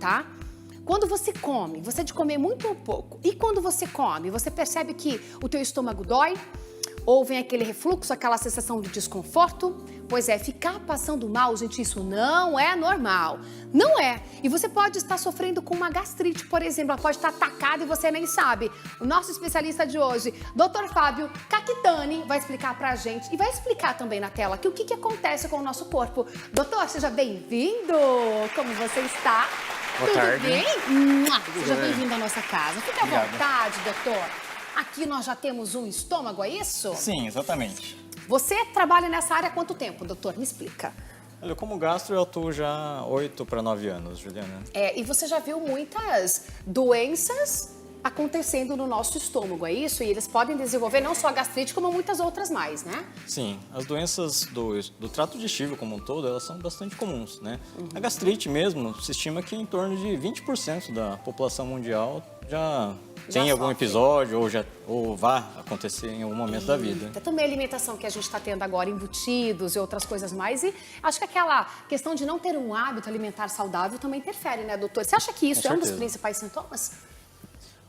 tá? Quando você come, você é de comer muito ou pouco. E quando você come, você percebe que o teu estômago dói? Ou vem aquele refluxo, aquela sensação de desconforto? Pois é, ficar passando mal, gente, isso não é normal. Não é. E você pode estar sofrendo com uma gastrite, por exemplo. Ela pode estar atacada e você nem sabe. O nosso especialista de hoje, Dr. Fábio Caquitani, vai explicar pra gente. E vai explicar também na tela que o que acontece com o nosso corpo. Doutor, seja bem-vindo! Como você está? Boa tarde. Tudo bem? Seja bem-vindo à nossa casa. Fique à vontade, doutor. Aqui nós já temos um estômago, é isso? Sim, exatamente. Você trabalha nessa área há quanto tempo, doutor? Me explica. Olha, como gastro eu atuo já há 8 para 9 anos, Juliana. E você já viu muitas doenças acontecendo no nosso estômago, é isso? E eles podem desenvolver não só a gastrite, como muitas outras mais, né? Sim, as doenças do trato digestivo como um todo, elas são bastante comuns, né? A gastrite mesmo, se estima que em torno de 20% da população mundial já tem algum sofre. episódio ou vá acontecer em algum momento da vida. Também a alimentação que a gente está tendo agora, embutidos e outras coisas mais. E acho que aquela questão de não ter um hábito alimentar saudável também interfere, né, doutor? Você acha que isso Com é um dos certeza. principais sintomas?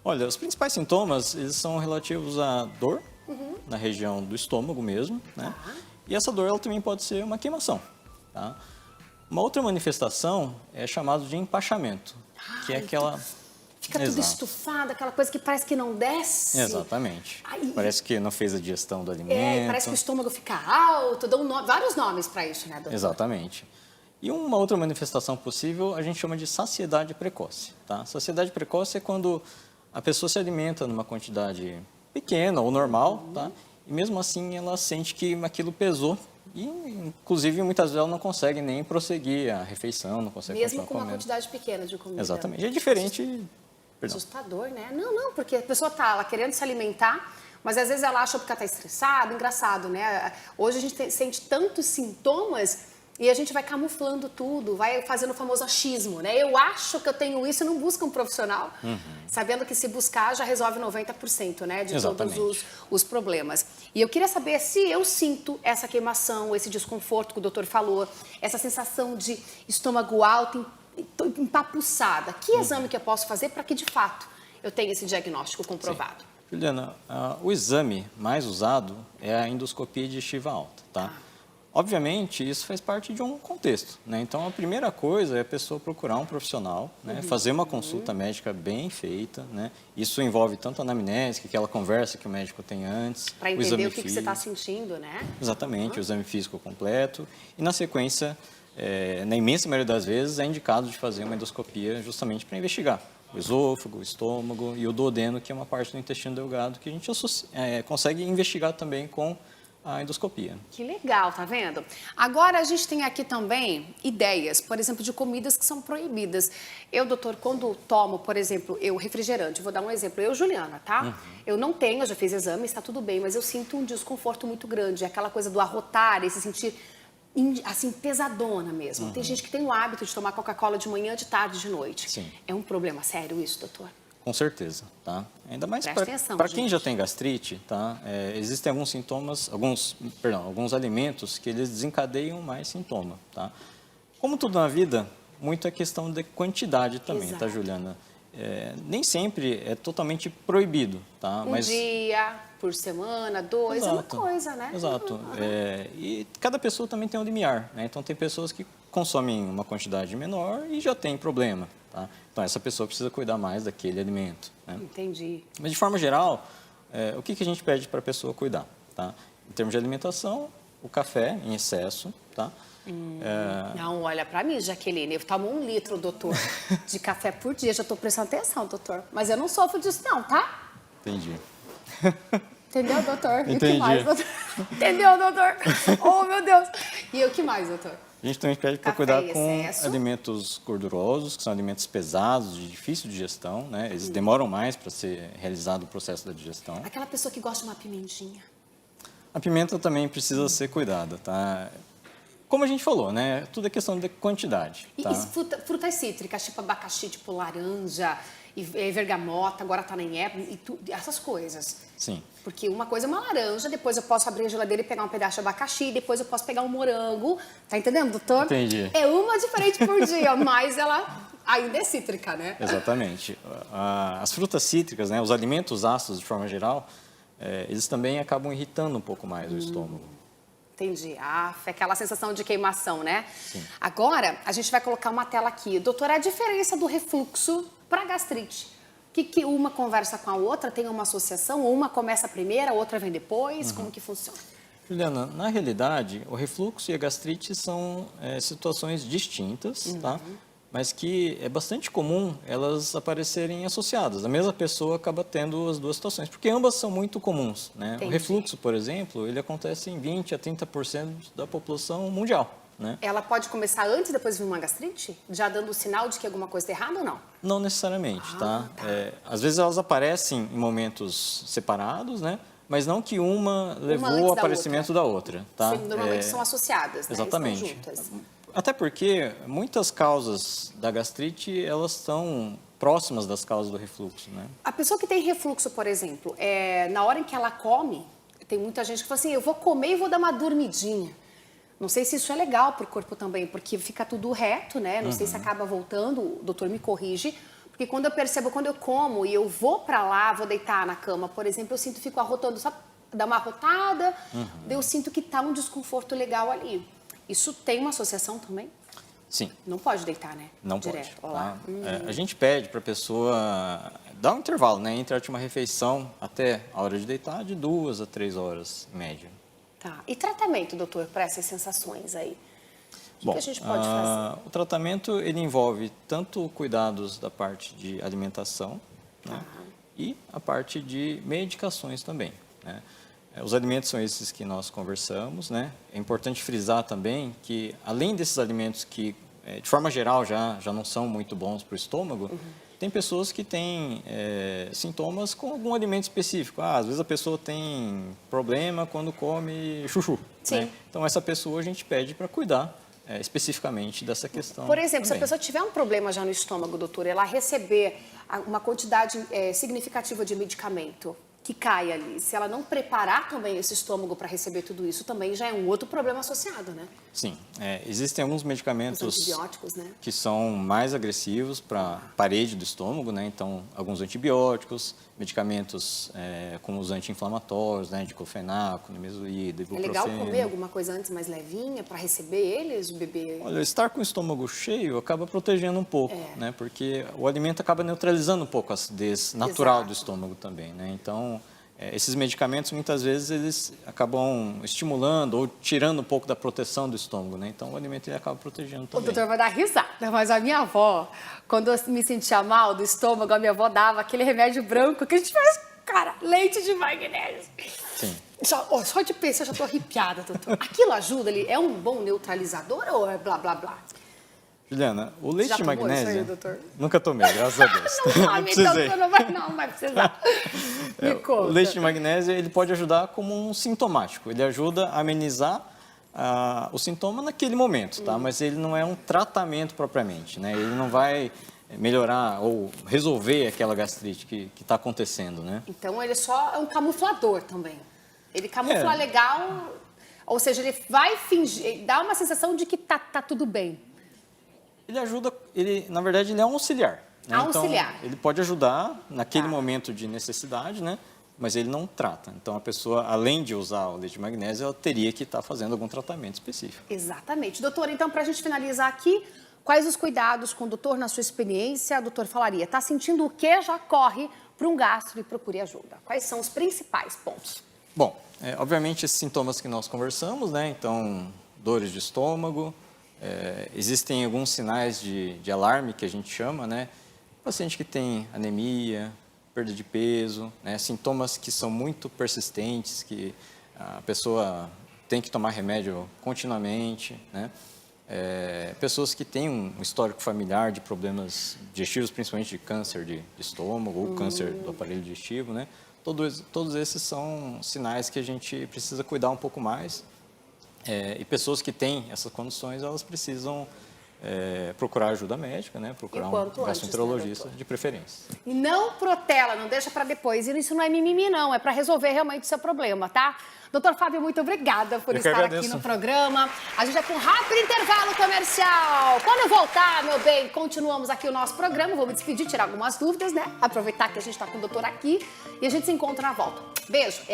Olha, os principais sintomas, eles são relativos à dor na região do estômago mesmo, né? E essa dor, ela também pode ser uma queimação, tá? Uma outra manifestação é chamada de empachamento, que é aquela... Fica tudo estufado, aquela coisa que parece que não desce. Exatamente. Ai, Parece que não fez a digestão do alimento. parece que o estômago fica alto, dão vários nomes para isso, né, doutor? Exatamente. E uma outra manifestação possível a gente chama de saciedade precoce, tá? Saciedade precoce é quando a pessoa se alimenta numa quantidade pequena ou normal, tá? E mesmo assim ela sente que aquilo pesou e, inclusive, muitas vezes ela não consegue nem prosseguir a refeição, não consegue Mesmo continuar com uma comendo. quantidade pequena de comida. Exatamente. É diferente... Perdão. Assustador, né? Não, porque a pessoa tá lá querendo se alimentar, mas às vezes ela acha porque ela tá estressada, engraçado, né? Hoje a gente sente tantos sintomas e a gente vai camuflando tudo, vai fazendo o famoso achismo, né? Eu acho que eu tenho isso e não busca um profissional, sabendo que se buscar já resolve 90%, né? De Exatamente. todos os problemas. E eu queria saber se eu sinto essa queimação, esse desconforto que o doutor falou, essa sensação de estômago alto, empapuçada. Que exame que eu posso fazer para que, de fato, eu tenha esse diagnóstico comprovado? Sim. Juliana, o exame mais usado é a endoscopia digestiva alta, tá? Obviamente, isso faz parte de um contexto, né? Então, a primeira coisa é a pessoa procurar um profissional, né? Fazer uma consulta médica bem feita, né? Isso envolve tanto a anamnese, aquela conversa que o médico tem antes, Para o entender exame o que você físico. está sentindo, né? Exatamente, o exame físico completo. E, na sequência, na imensa maioria das vezes, é indicado de fazer uma endoscopia justamente para investigar o esôfago, o estômago e o duodeno, que é uma parte do intestino delgado que a gente consegue investigar também com a endoscopia. Que legal, tá vendo? Agora a gente tem aqui também ideias, por exemplo, de comidas que são proibidas. Eu, doutor, quando tomo, por exemplo, refrigerante, vou dar um exemplo, eu, Juliana, tá? Eu não tenho, eu já fiz exame, está tudo bem, mas eu sinto um desconforto muito grande, aquela coisa do arrotar, esse sentir assim, pesadona mesmo. Tem gente que tem o hábito de tomar Coca-Cola de manhã, de tarde, de noite. Sim. É um problema sério isso, doutor? Com certeza, tá? Ainda mais Presta atenção, para quem gente. já tem gastrite, tá? Existem alguns sintomas, alguns alimentos que eles desencadeiam mais sintoma, tá? Como tudo na vida, muito é questão de quantidade também, Exato. tá, Juliana? Nem sempre é totalmente proibido, tá? Um dia por semana, dois, é uma coisa, né? Exato. E cada pessoa também tem um limiar, né? Então, tem pessoas que consomem uma quantidade menor e já tem problema, tá? Então, essa pessoa precisa cuidar mais daquele alimento, né? Entendi. Mas, de forma geral, o que a gente pede para a pessoa cuidar, tá? Em termos de alimentação, o café em excesso, tá? Não, olha pra mim, Jaqueline, eu tomo 1 litro, doutor, de café por dia, já tô prestando atenção, doutor. Mas eu não sofro disso não, tá? Entendi. Entendeu, doutor? E o que Entendi. mais, doutor? Entendeu, doutor? Oh, meu Deus. E o que mais, doutor? A gente também pede para Café cuidar em com excesso. alimentos gordurosos, que são alimentos pesados, de difícil digestão, né? Eles demoram mais para ser realizado o processo da digestão. Aquela pessoa que gosta de uma pimentinha. A pimenta também precisa ser cuidada, tá? Como a gente falou, né? Tudo é questão de quantidade, E tá? frutas cítricas, tipo abacaxi, tipo laranja. e bergamota, agora tá nem essas coisas. Sim. Porque uma coisa é uma laranja, depois eu posso abrir a geladeira e pegar um pedaço de abacaxi, depois eu posso pegar um morango. Tá entendendo, doutor? Entendi. É uma diferente por dia, mas ela ainda é cítrica, né? Exatamente. As frutas cítricas, né, os alimentos ácidos de forma geral, eles também acabam irritando um pouco mais o estômago. Entendi. É aquela sensação de queimação, né? Sim. Agora, a gente vai colocar uma tela aqui. Doutora, a diferença do refluxo para gastrite? Que uma conversa com a outra, tem uma associação? Ou uma começa primeiro, a outra vem depois? Como que funciona? Juliana, na realidade, o refluxo e a gastrite são situações distintas, tá? Mas que é bastante comum elas aparecerem associadas. A mesma pessoa acaba tendo as duas situações, porque ambas são muito comuns, né? O refluxo, por exemplo, ele acontece em 20 a 30% da população mundial, né? Ela pode começar antes e depois vir uma gastrite? Já dando o sinal de que alguma coisa está errada ou não? Não necessariamente, tá? Às vezes elas aparecem em momentos separados, né? Mas não que uma levou ao aparecimento da outra, tá? Sim, normalmente são associadas, né? Exatamente. Estão juntas. Até porque muitas causas da gastrite, elas estão próximas das causas do refluxo, né? A pessoa que tem refluxo, por exemplo, na hora em que ela come, tem muita gente que fala assim, eu vou comer e vou dar uma dormidinha. Não sei se isso é legal para o corpo também, porque fica tudo reto, né? Não sei se acaba voltando, o doutor me corrige, porque quando eu percebo, quando eu como e eu vou para lá, vou deitar na cama, por exemplo, eu fico arrotando, sabe? Dá uma arrotada, daí eu sinto que tá um desconforto legal ali. Isso tem uma associação também? Sim. Não pode deitar, né? Não direto. pode. Tá? A gente pede para a pessoa dar um intervalo, né? Entre a última refeição até a hora de deitar, de 2 a 3 horas, em média. Tá. E tratamento, doutor, para essas sensações aí? O que a gente pode fazer? O tratamento, ele envolve tanto cuidados da parte de alimentação, né? E a parte de medicações também, né? Os alimentos são esses que nós conversamos, né? É importante frisar também que, além desses alimentos que, de forma geral, já não são muito bons para o estômago, tem pessoas que têm sintomas com algum alimento específico. Às vezes a pessoa tem problema quando come chuchu, né? Então, essa pessoa a gente pede para cuidar especificamente dessa questão. Por exemplo, também. se a pessoa tiver um problema já no estômago, doutor, ela receber uma quantidade significativa de medicamento que cai ali, se ela não preparar também esse estômago para receber tudo isso, também já é um outro problema associado, né? Sim, existem alguns medicamentos antibióticos, né? Que são mais agressivos para a parede do estômago, né? Então, alguns antibióticos, medicamentos como os anti-inflamatórios, né? Diclofenaco, nimesulida, ibuprofeno. É legal comer alguma coisa antes mais levinha para receber eles, o bebê? Olha, estar com o estômago cheio acaba protegendo um pouco, né? Porque o alimento acaba neutralizando um pouco a acidez natural do estômago também, né? Então, esses medicamentos, muitas vezes, eles acabam estimulando ou tirando um pouco da proteção do estômago, né? Então, o alimento ele acaba protegendo também. O doutor vai dar risada, mas a minha avó, quando eu me sentia mal do estômago, a minha avó dava aquele remédio branco que a gente faz, cara, leite de magnésio. Sim. Só de pensar, eu já tô arrepiada, doutor. Aquilo ajuda? Ele é um bom neutralizador ou é blá, blá, blá? Juliana, o leite de magnésio... Isso aí, doutor? Nunca tomei, graças a Deus. Não precisei. Então não vai precisar. Me conta. O leite de magnésio, ele pode ajudar como um sintomático. Ele ajuda a amenizar o sintoma naquele momento, tá? Mas ele não é um tratamento propriamente, né? Ele não vai melhorar ou resolver aquela gastrite que está acontecendo, né? Então, ele só é um camuflador também. Ele camufla legal, ou seja, ele vai fingir, dá uma sensação de que tá tudo bem. Ele ajuda, na verdade, ele é um auxiliar. Né? Auxiliar. Então, ele pode ajudar naquele momento de necessidade, né? Mas ele não trata. Então, a pessoa, além de usar o leite de magnésio, ela teria que estar fazendo algum tratamento específico. Exatamente. Doutor, então, para a gente finalizar aqui, quais os cuidados com o doutor, na sua experiência, o doutor falaria? Está sentindo o quê? Já corre para um gastro e procure ajuda. Quais são os principais pontos? Bom, obviamente, esses sintomas que nós conversamos, né? Então, dores de estômago, existem alguns sinais de alarme que a gente chama, né? Paciente que tem anemia, perda de peso, né? Sintomas que são muito persistentes, que a pessoa tem que tomar remédio continuamente, né? Pessoas que têm um histórico familiar de problemas digestivos, principalmente de câncer de estômago ou câncer do aparelho digestivo, né? Todos esses são sinais que a gente precisa cuidar um pouco mais. E pessoas que têm essas condições, elas precisam procurar ajuda médica, né? Procurar um gastroenterologista, de preferência. E não protela, não deixa para depois. E isso não é mimimi, não. É para resolver realmente o seu problema, tá? Doutor Fábio, muito obrigada por estar aqui no programa. A gente vai para um rápido intervalo comercial. Quando eu voltar, meu bem, continuamos aqui o nosso programa. Vou me despedir, tirar algumas dúvidas, né? Aproveitar que a gente está com o doutor aqui. E a gente se encontra na volta. Beijo.